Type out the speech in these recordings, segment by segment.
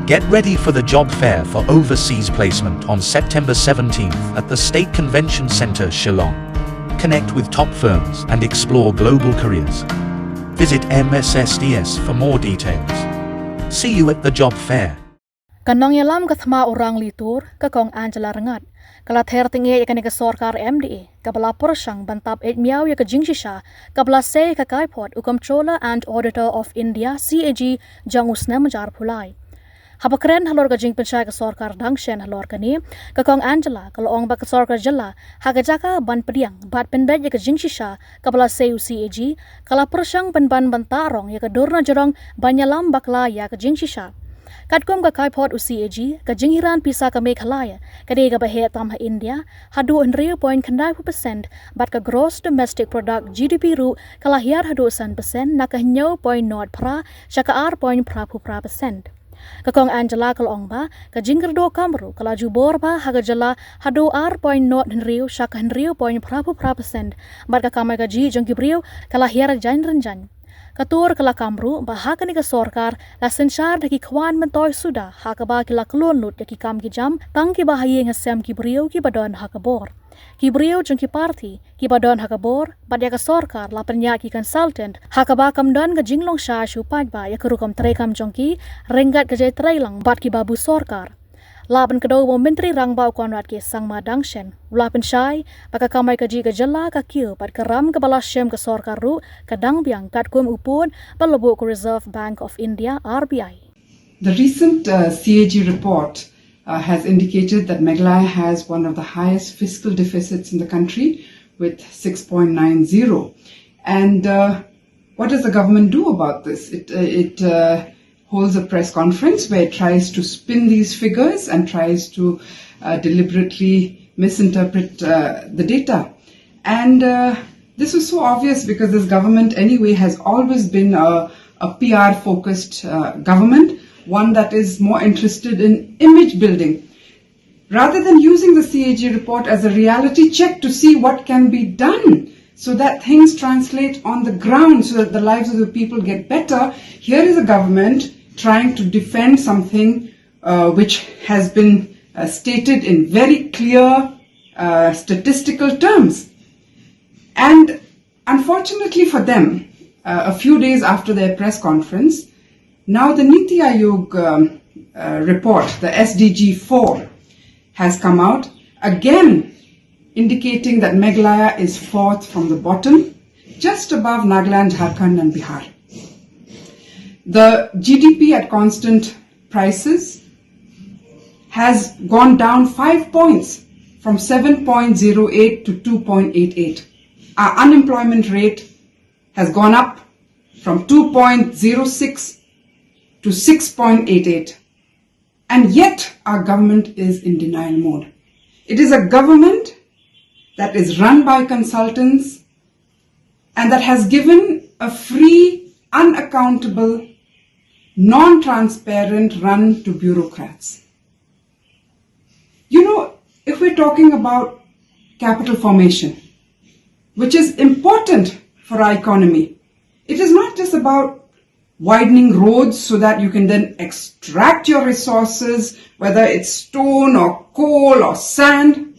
Get ready for the job fair for overseas placement on September 17th at the State Convention Centre, Shillong. Connect with top firms and explore global careers. Visit MSSDS for more details. See you at the job fair. Kanong yalam kathma orang litur kakong Angela rengat. Kala ther tinge yakani ka Sorkar MDA kabala Pyrshang bantap Eitmiaw ya ka jingshisha kabala se ka kaipot u Comptroller and Auditor of India CAG jong usna majar phulai. Habakren halor ka jing pensai ka Sorkar dangshen halor kani kakong Angela kalong ba ka Sorkar jylla hagajaka ban pediang bat penbet ya ka jingshisha kabala se u CAG kala Pyrshang penban bantarong ya ka durna jorong banyalam bakla ya ka jingshisha. Katkom ka kaipot u CAG ka jinghiran pisa ka Meghalaya kadi ka bahe tam ha India hadu 1.9% bat ka gross domestic product GDP ru kalahiar hadu 1% na ka 0.0 pra syaka 0.0%. Kakong Angela kalong ba ka jinggerdo kamru kala jubor ba haga jylla hadu 0.0 syaka 0.0% bat ka kamay ka ji jong kibriu kalahiar jan renjan. Katur kala kamru bahaka ni ka Sorkar la sensyar daki kwan mentoy suda hakaba kila kelon lut daki kam ki jam tang ki bahaye ngasem ki brio ki badon hakabor. Ki brio jong ki parti ki badon hakabor badya ka Sorkar la penya ki consultant hakaba kam don ka jinglong sha shu padba ya kerukam trekam jong ki renggat ka jay trailang bat ki babu Sorkar. Laban kedau mo menteri rangbau konrad ke sang madangshen ulapan syai baka kamay ka ji ka jylla ka kiu pat karam ka balashem ka Sorkar ru kadang biang katkum upun palabu ko Reserve Bank of India RBI. The recent CAG report has indicated that Meghalaya has one of the highest fiscal deficits in the country with 6.90. And what does the government do about this? It holds a press conference where it tries to spin these figures and tries to deliberately misinterpret the data. And this was so obvious because this government anyway has always been a PR-focused government, one that is more interested in image building. Rather than using the CAG report as a reality check to see what can be done so that things translate on the ground, so that the lives of the people get better, here is a government trying to defend something which has been stated in very clear statistical terms. And unfortunately for them, a few days after their press conference, now the Niti Aayog report, the SDG 4, has come out, again indicating that Meghalaya is fourth from the bottom, just above Nagaland, Jharkhand and Bihar. The GDP at constant prices has gone down 5 points from 7.08 to 2.88. Our unemployment rate has gone up from 2.06 to 6.88. And yet our government is in denial mode. It is a government that is run by consultants and that has given a free, unaccountable, non-transparent run to bureaucrats. You know, if we're talking about capital formation, which is important for our economy, it is not just about widening roads so that you can then extract your resources, whether it's stone or coal or sand.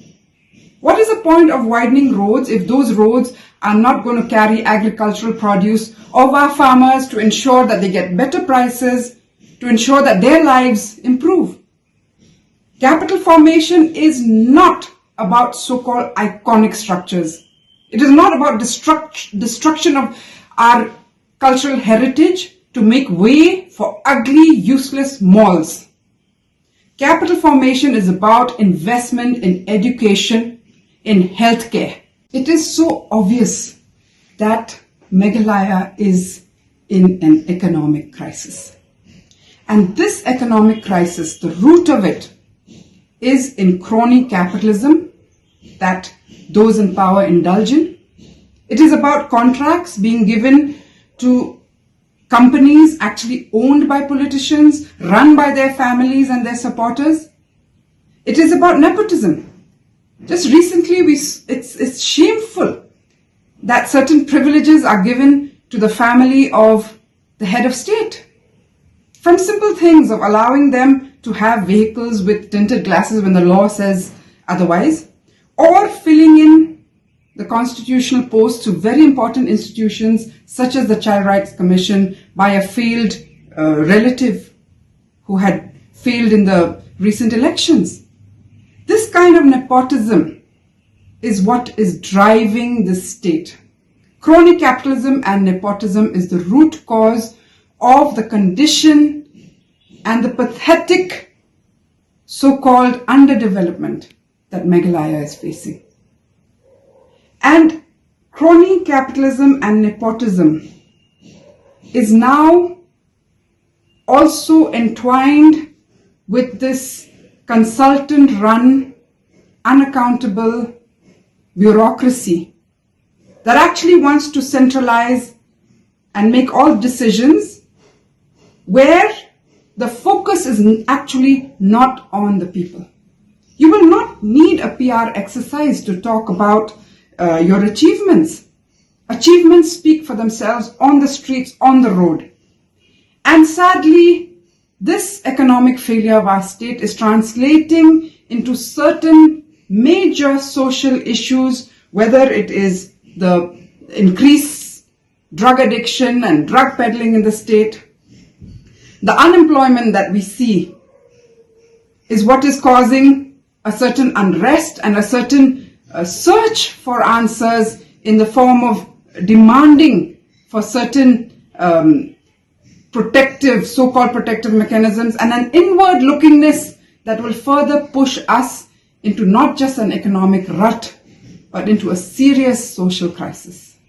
What is the point of widening roads if those roads are not going to carry agricultural produce of our farmers to ensure that they get better prices, to ensure that their lives improve? Capital formation is not about so-called iconic structures. It is not about destruction of our cultural heritage to make way for ugly, useless malls. Capital formation is about investment in education, in healthcare. It is so obvious that Meghalaya is in an economic crisis. And this economic crisis, the root of it, is in crony capitalism that those in power indulge in. It is about contracts being given to companies actually owned by politicians, run by their families and their supporters. It is about nepotism. Just recently, it's shameful that certain privileges are given to the family of the head of state. From simple things of allowing them to have vehicles with tinted glasses when the law says otherwise, or filling in the constitutional posts to very important institutions such as the Child Rights Commission by a failed relative who had failed in the recent elections. This kind of nepotism is what is driving the state. Crony capitalism and nepotism is the root cause of the condition and the pathetic so-called underdevelopment that Meghalaya is facing. And crony capitalism and nepotism is now also entwined with this consultant-run, unaccountable bureaucracy that actually wants to centralize and make all decisions where the focus is actually not on the people. You will not need a PR exercise to talk about your achievements. Achievements speak for themselves on the streets, on the road. And sadly, this economic failure of our state is translating into certain major social issues, whether it is the increased drug addiction and drug peddling in the state. The unemployment that we see is what is causing a certain unrest and a certain search for answers in the form of demanding for certain so-called protective mechanisms, and an inward lookingness that will further push us into not just an economic rut, but into a serious social crisis.